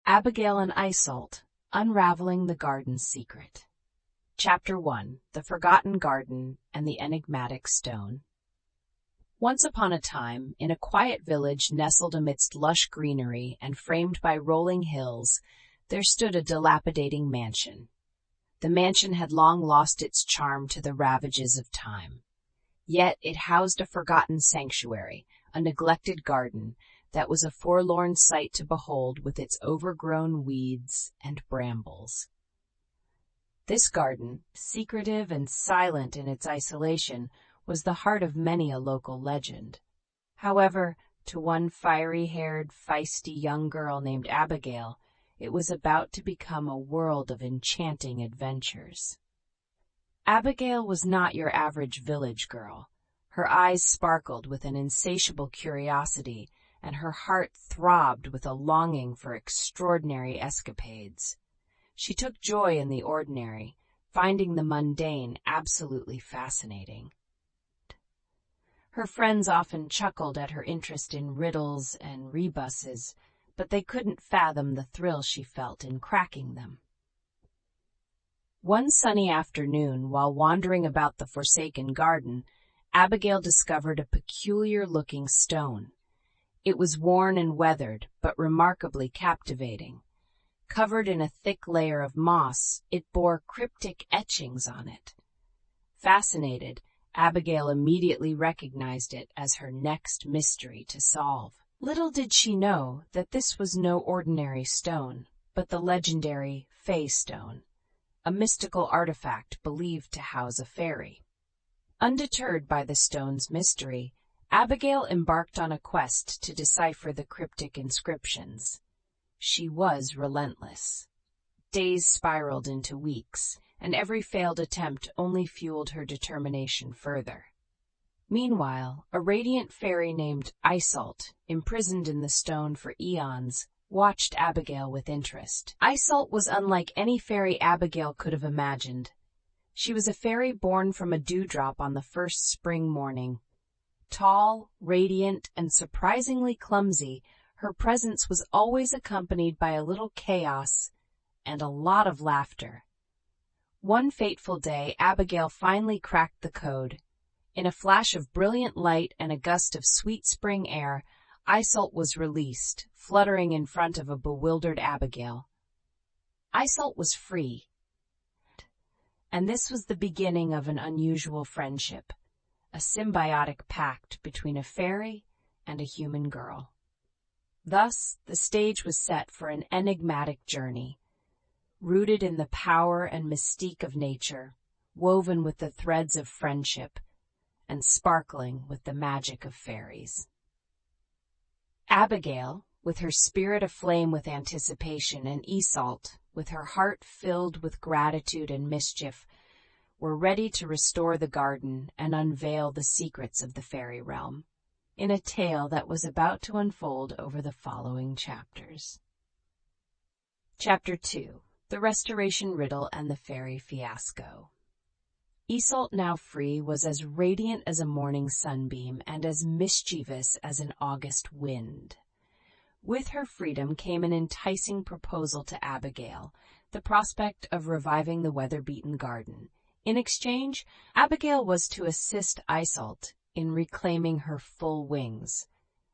Abigail and Isolt, Unraveling the Garden's Secret. Chapter 1. The Forgotten Garden and the Enigmatic Stone. Once upon a time, in a quiet village nestled amidst lush greenery and framed by rolling hills, there stood a dilapidating mansion. The mansion had long lost its charm to the ravages of time. Yet it housed a forgotten sanctuary, a neglected garden, that was a forlorn sight to behold with its overgrown weeds and brambles. This garden, secretive and silent in its isolation, was the heart of many a local legend. However, to one fiery-haired, feisty young girl named Abigail, it was about to become a world of enchanting adventures. Abigail was not your average village girl. Her eyes sparkled with an insatiable curiosity, and her heart throbbed with a longing for extraordinary escapades. She took joy in the ordinary, finding the mundane absolutely fascinating. Her friends often chuckled at her interest in riddles and rebuses, but they couldn't fathom the thrill she felt in cracking them. One sunny afternoon, while wandering about the forsaken garden, Abigail discovered a peculiar-looking stone. It was worn and weathered, but remarkably captivating. Covered in a thick layer of moss, it bore cryptic etchings on it. Fascinated, Abigail immediately recognized it as her next mystery to solve. Little did she know that this was no ordinary stone, but the legendary Fay Stone, a mystical artifact believed to house a fairy. Undeterred by the stone's mystery, Abigail embarked on a quest to decipher the cryptic inscriptions. She was relentless. Days spiraled into weeks, and every failed attempt only fueled her determination further. Meanwhile, a radiant fairy named Isolt, imprisoned in the stone for eons, watched Abigail with interest. Isolt was unlike any fairy Abigail could have imagined. She was a fairy born from a dewdrop on the first spring morning. Tall, radiant, and surprisingly clumsy, her presence was always accompanied by a little chaos and a lot of laughter. One fateful day, Abigail finally cracked the code. In a flash of brilliant light and a gust of sweet spring air, Isolt was released, fluttering in front of a bewildered Abigail. Isolt was free, and this was the beginning of an unusual friendship. A symbiotic pact between a fairy and a human girl. Thus, the stage was set for an enigmatic journey, rooted in the power and mystique of nature, woven with the threads of friendship, and sparkling with the magic of fairies. Abigail, with her spirit aflame with anticipation, and Isolt, with her heart filled with gratitude and mischief, were ready to restore the garden and unveil the secrets of the fairy realm, in a tale that was about to unfold over the following chapters. Chapter 2. The Restoration Riddle and the Fairy Fiasco. Isolt, now free, was as radiant as a morning sunbeam and as mischievous as an August wind. With her freedom came an enticing proposal to Abigail, the prospect of reviving the weather-beaten garden. In exchange, Abigail was to assist Isolt in reclaiming her full wings,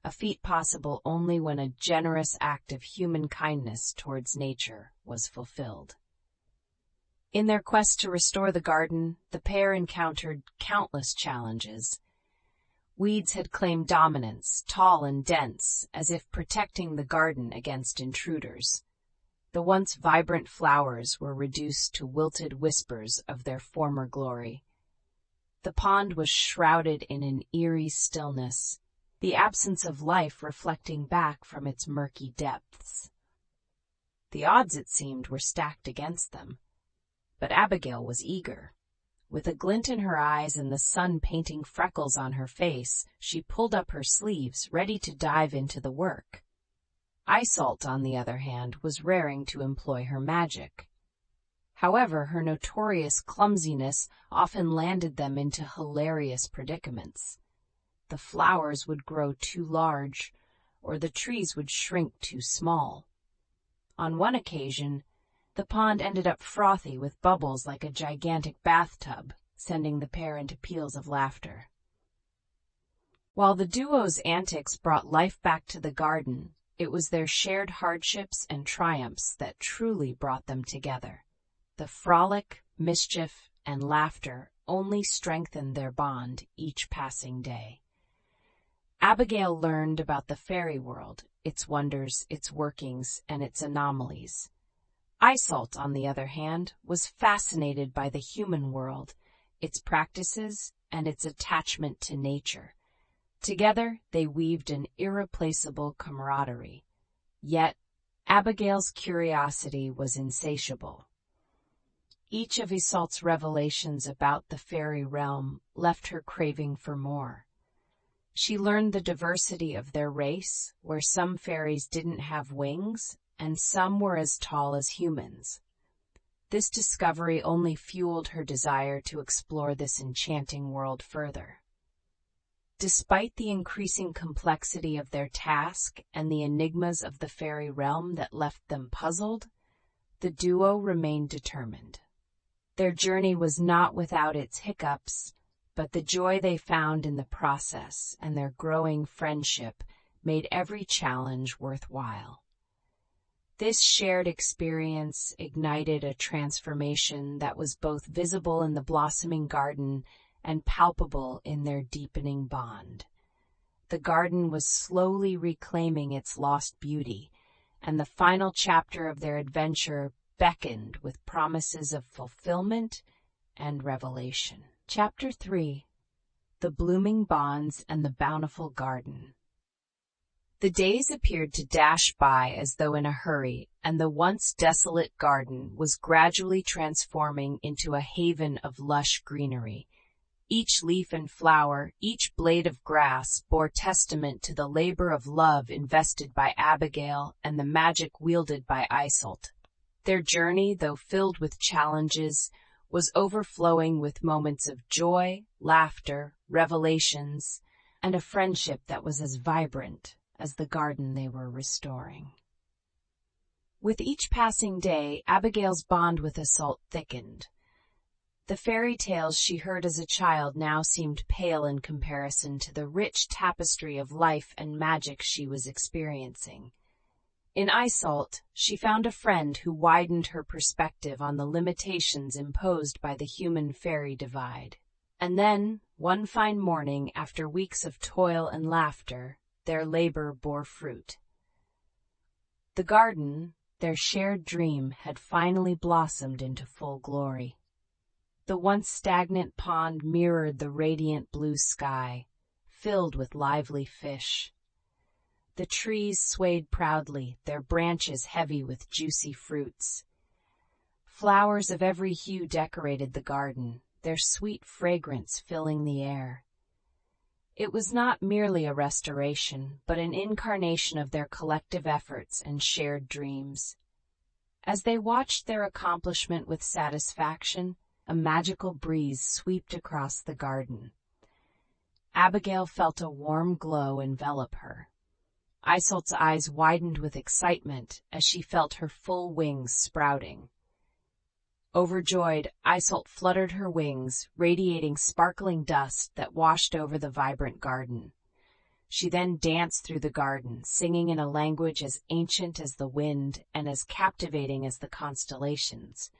a feat possible only when a generous act of human kindness towards nature was fulfilled. In their quest to restore the garden, the pair encountered countless challenges. Weeds had claimed dominance, tall and dense, as if protecting the garden against intruders. The once vibrant flowers were reduced to wilted whispers of their former glory. The pond was shrouded in an eerie stillness, the absence of life reflecting back from its murky depths. The odds, it seemed, were stacked against them, but Abigail was eager. With a glint in her eyes and the sun painting freckles on her face, she pulled up her sleeves, ready to dive into the work. Isolt, on the other hand, was raring to employ her magic. However, her notorious clumsiness often landed them into hilarious predicaments. The flowers would grow too large, or the trees would shrink too small. On one occasion, the pond ended up frothy with bubbles like a gigantic bathtub, sending the pair into peals of laughter. While the duo's antics brought life back to the garden, it was their shared hardships and triumphs that truly brought them together. The frolic, mischief, and laughter only strengthened their bond each passing day. Abigail learned about the fairy world, its wonders, its workings, and its anomalies. Isolt, on the other hand, was fascinated by the human world, its practices, and its attachment to nature. Together, they weaved an irreplaceable camaraderie. Yet, Abigail's curiosity was insatiable. Each of Isolt's revelations about the fairy realm left her craving for more. She learned the diversity of their race, where some fairies didn't have wings, and some were as tall as humans. This discovery only fueled her desire to explore this enchanting world further. Despite the increasing complexity of their task and the enigmas of the fairy realm that left them puzzled, the duo remained determined. Their journey was not without its hiccups, but the joy they found in the process and their growing friendship made every challenge worthwhile. This shared experience ignited a transformation that was both visible in the blossoming garden and palpable in their deepening bond. The garden was slowly reclaiming its lost beauty, and the final chapter of their adventure beckoned with promises of fulfillment and revelation. Chapter 3: The Blooming Bonds and the Bountiful Garden. The days appeared to dash by as though in a hurry, and the once desolate garden was gradually transforming into a haven of lush greenery. Each leaf and flower, each blade of grass bore testament to the labor of love invested by Abigail and the magic wielded by Isolt. Their journey, though filled with challenges, was overflowing with moments of joy, laughter, revelations, and a friendship that was as vibrant as the garden they were restoring. With each passing day, Abigail's bond with Isolt thickened. The fairy tales she heard as a child now seemed pale in comparison to the rich tapestry of life and magic she was experiencing. In Isolt, she found a friend who widened her perspective on the limitations imposed by the human-fairy divide. And then, one fine morning, after weeks of toil and laughter, their labor bore fruit. The garden, their shared dream, had finally blossomed into full glory. The once stagnant pond mirrored the radiant blue sky, filled with lively fish. The trees swayed proudly, their branches heavy with juicy fruits. Flowers of every hue decorated the garden, their sweet fragrance filling the air. It was not merely a restoration, but an incarnation of their collective efforts and shared dreams. As they watched their accomplishment with satisfaction, a magical breeze swept across the garden. Abigail felt a warm glow envelop her. Isolt's eyes widened with excitement as she felt her full wings sprouting. Overjoyed, Isolt fluttered her wings, radiating sparkling dust that washed over the vibrant garden. She then danced through the garden, singing in a language as ancient as the wind and as captivating as the constellations.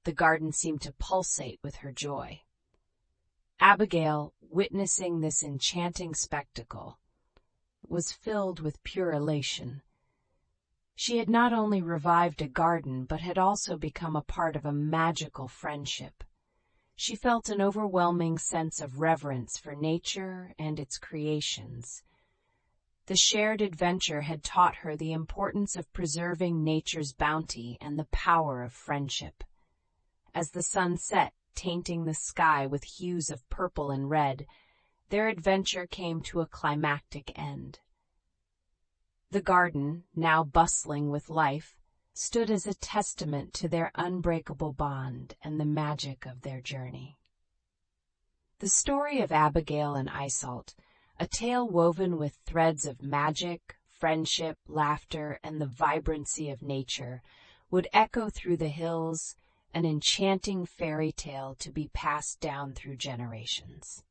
The garden seemed to pulsate with her joy. Abigail, witnessing this enchanting spectacle, was filled with pure elation. She had not only revived a garden, but had also become a part of a magical friendship. She felt an overwhelming sense of reverence for nature and its creations. The shared adventure had taught her the importance of preserving nature's bounty and the power of friendship. As the sun set, tainting the sky with hues of purple and red, their adventure came to a climactic end. The garden, now bustling with life, stood as a testament to their unbreakable bond and the magic of their journey. The story of Abigail and Isolt, a tale woven with threads of magic, friendship, laughter, and the vibrancy of nature would echo through the hills, an enchanting fairy tale to be passed down through generations.